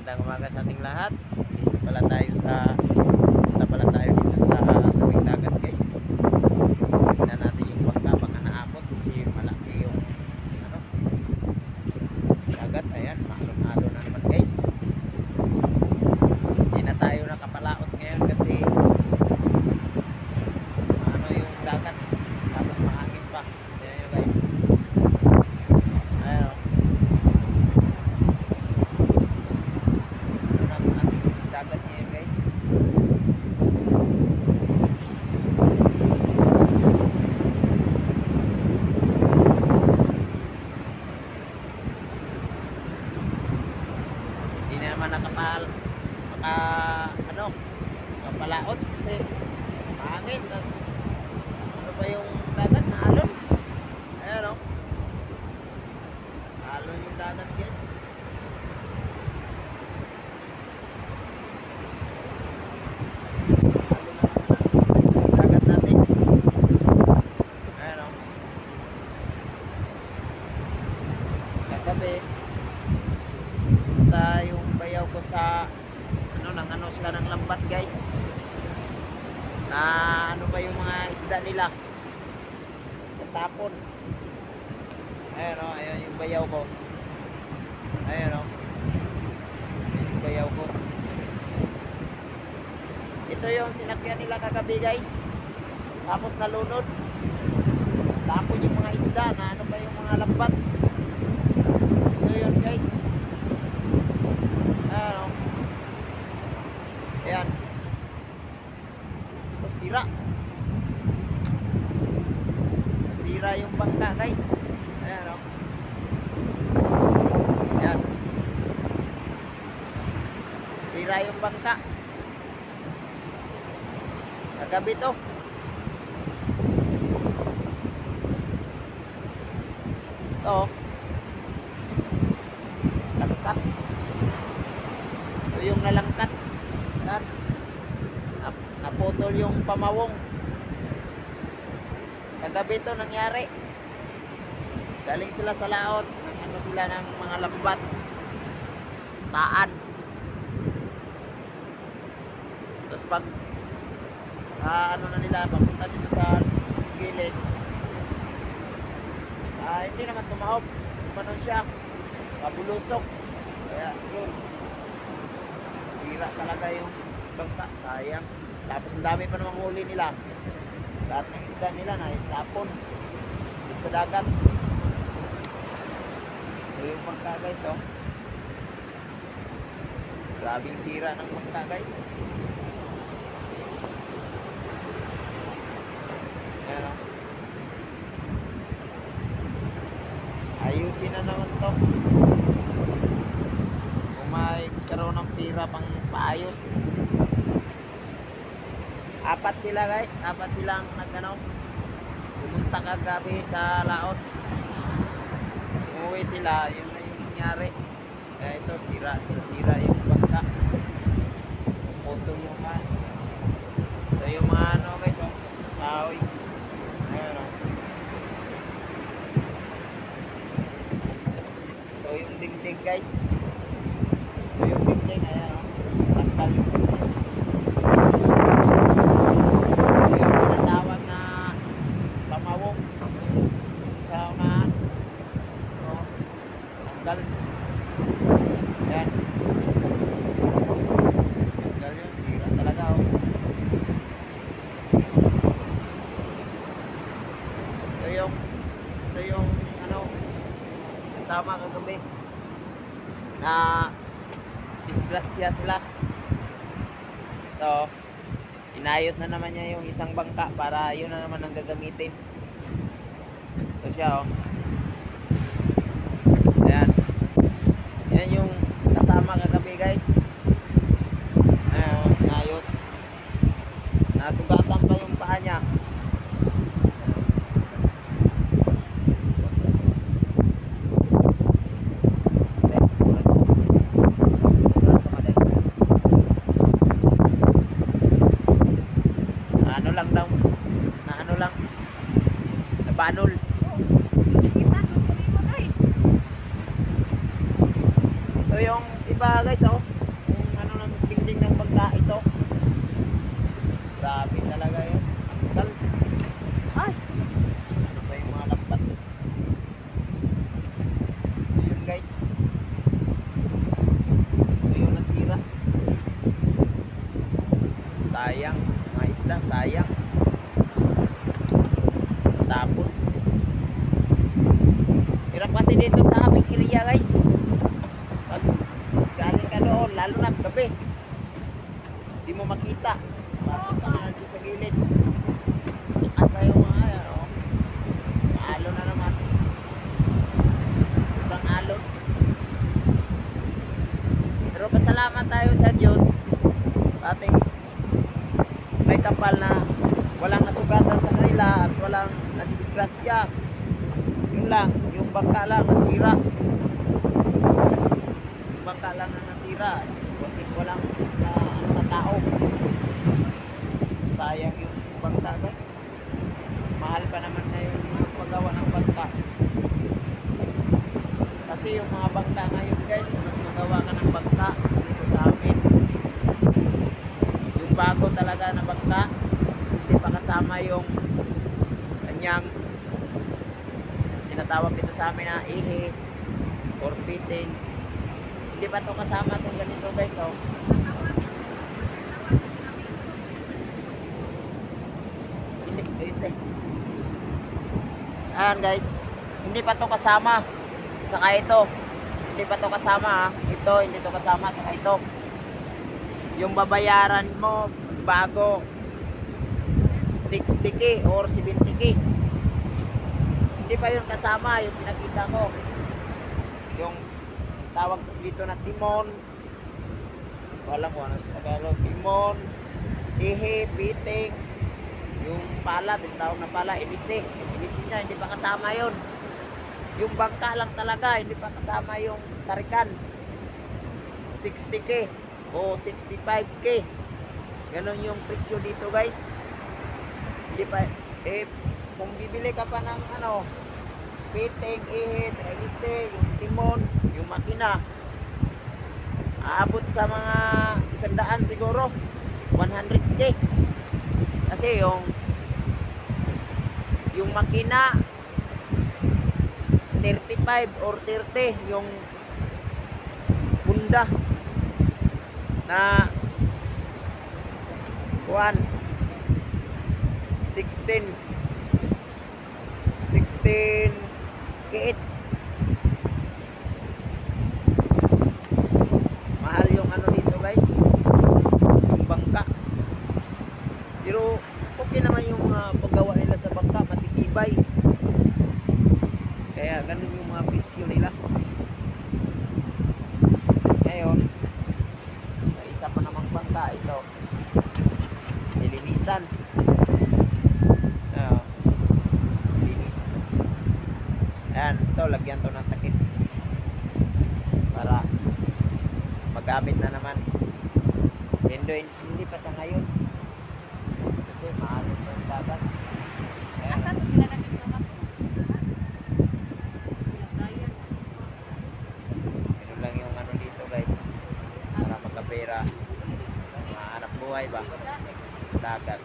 Magandang umaga sa ating lahat. Dito pala tayo punta pala tayo dito sa tabing dagat, guys. Tingnan natin yung bangka, baka naabot kasi malaki yung ano, dagat. Ayan, maalon-alon na naman, guys. Hindi na tayo nakapalaot ngayon kasi ano yung dagat, tapos mahangin pa. Ayan yun, guys. Ayan, dagat niya yun, guys. Hindi na naman kapalaot kasi mahangin, tas ano ba yung dagat, maalon. Ayan, o, maalon yung dagat, guys. Dagat natin. Ayan, o. Kagabi punta yung bayaw ko sa ano sila ng lambat, guys, na ano ba yung mga isda nila natapon. Ayan, o, ayan yung bayaw ko. Ayan, o, ayan yung bayaw ko. Ito yung sinakyan nila kagabi, guys, tapos nalunod, tapon yung mga isda na ano ba yung mga lambat. Ito yun, guys. Ayan, o. Ayan. Ito, sira. Nasira yung bangka, guys. Ayan, o. Ayan. Nasira yung bangka. Kagabi to. Ito, langkat. Ito yung nalangkat. Yan. Naputol yung pamawong. Kagabi to nangyari. Galing sila sa laot. Ano sila ng mga lambat. Taan. Tapos pag ano na nila, papunta dito sa gilid. Hindi naman tumahop. Tumanon siya. Pabulusok. Kaya yun. Sira talaga yung bangka. Sayang. Tapos ang dami pa namang huli nila. Lahat ng isda nila na itapon dito sa dagat. Ito yung bangka, guys, oh. Grabing sira ng bangka, guys. Ayan, oh. Ayusin na naman to. Kung may karoon ng pira pang paayos. Apat sila, guys. Apat silang pumunta kagabi sa laot. Umuwi sila. Yun na yung nangyari. Kaya ito, sira yung bangka. Putol yung man. Ito yung mga guys, oh. Kahoy. Ayan, oh. Ito yung dingding, guys. Ito yung dingding. Ayan, oh. Taktal yung dingding. Tanggal. Yan. Tanggal yung sira talaga, oh. Ito yung kasama kagabi na disgrasya sila. Ito, inayos na naman niya yung isang bangka para yun na naman ang gagamitin. Ito siya, oh. Ayan. Yan yung kasama kagabi, guys. Ayan, ayos. Nasugatan pa yung paa niya. Nabanol. Ito yung iba, guys, oh. bangka ito. Grabe talaga yun. Ang ay! Ano ba yung mga lambat? Ayun guys. Ito yung natira. Sayang. Mga isda, sayang. Tapon. Hirap kasi dito sa aming area guys. Pag galing ka doon, lalo na gabi. Hindi mo makita. Papunta ka na dito sa gilid. Asa yung mga yan, oh. Maalo na naman. Sobrang alon. Pero pasalamat tayo sa Diyos. Ating may kapal na walang nasugatan sa kanila at walang nadisgrasya. Yun lang, yung bangka lang nasira. Yung bangka lang na nasira. Walang na tao. Sayang yung bangka guys. Mahal pa naman ngayon yung paggawa ng bangka. Kasi yung mga bangka ngayon guys, yung magawa ka ng bangka dito sa amin, yung bago talaga na bangka, hindi pa kasama yung kanyang tinatawag dito sa amin na ihi or fitting. Hindi pa to kasama itong ganito guys, oh. Ayan guys, hindi pa to kasama. Saka ito, hindi pa to kasama ha. Ito, hindi to kasama. Saka ito, yung babayaran mo bago 60k or 70k. Hindi pa yun kasama yung pinakita ko. Yung tawag sa dito na timon. Walang kung ano sa Tagalog. Timon, ihi, fitting, yung pala, tinatawag na pala, ibisi. Ibisi niya, hindi pa kasama yun. Yung bangka lang talaga, hindi pa kasama yung tarikan. 60k o 65k. Ganon yung presyo dito guys. Hindi pa, kung bibili ka pa ng ano, fitting, ihit, ibisi, yung timon, yung makina, aabot sa mga 100 siguro, 100k. Kasi yung makina 35 or 30, yung Honda na 16 kh. Mahal yung ano dito guys, yung bangka. Pero okay naman yung paggawa nila sa bangka, matitibay. Kaya ganun yung mga presyo nila. Ngayon, may isa pa namang bangka ito. Nilinisan. Linis. Ayan, ito lagyan to ng takip para magamit na naman. Hindi pa sa ngayon. Kasi maalit pa yung dagat. Asa to sila natin mga Ganun lang yung ano dito guys. Para magkapera. Mga anak buhay ba? Dagat.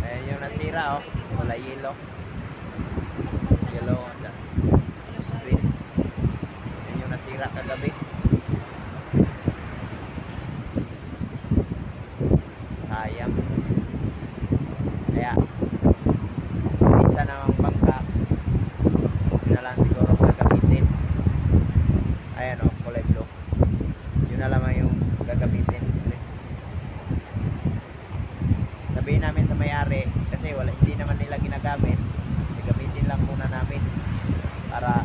Ayan yung nasira oh. Wala yellow. Yellow on the screen. Ayan yung nasira kagabi. Sayang. Kaya minsan namang bangka yun na lang siguro gagamitin. Ayan o, kulay blue. Yun na lamang yung gagamitin ulit. Sabihin namin sa may-ari kasi hindi naman nila ginagamit, gagamitin lang muna namin para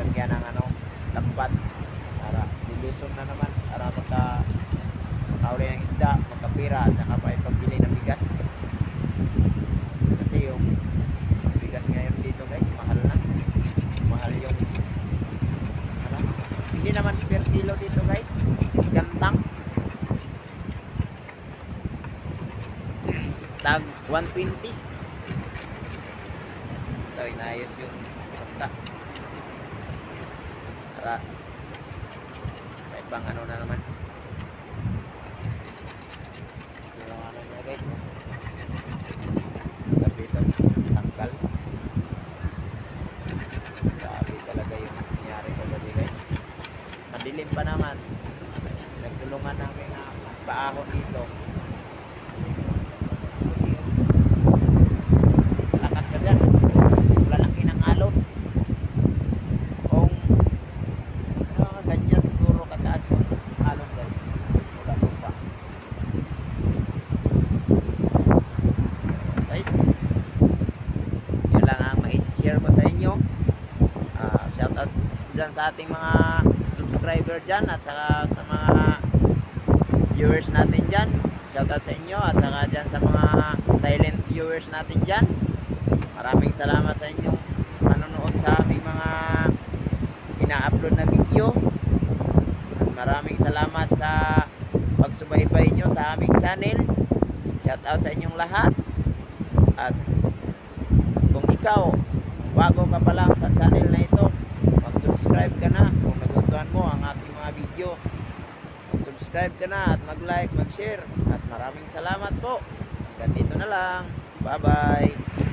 lagyan ng ano, lambat para dilusong na naman para makahuli ng isda, magkapira at saka pa ipambili ng bigas. Kasi yung bigas ngayon dito guys, mahal na. Mahal yung ano, hindi naman per kilo dito guys, gantang tag 120. So inayos yung bangka para ibang ano na naman. Yung ano niya guys. Gabi ito, tanggal. Grabe talaga yung nangyari kagabi guys. Madilim pa naman. Nagtulungan namin na paahon dito. Lakas ka dyan. Lalaki ng alon. Kung ganyan siguro kataas yung alon guys. Wala po pa. Guys, yun lang ang maisi-share ko sa inyo. Shoutout dyan sa ating mga subscriber dyan at saka sa mga viewers natin dyan. Shoutout sa inyo at saka dyan sa mga silent viewers natin dyan. Maraming salamat sa inyong panonood sa aming mga ina-upload na video. At maraming salamat sa pagsubaybay nyo sa aming channel. Shoutout sa inyong lahat. At kung ikaw, bago ka pa lang sa channel na ito, mag-subscribe ka na kung nagustuhan mo ang aking mga video. Mag-subscribe ka na at mag-like, mag-share. At maraming salamat po. Hanggang dito na lang. Bye-bye.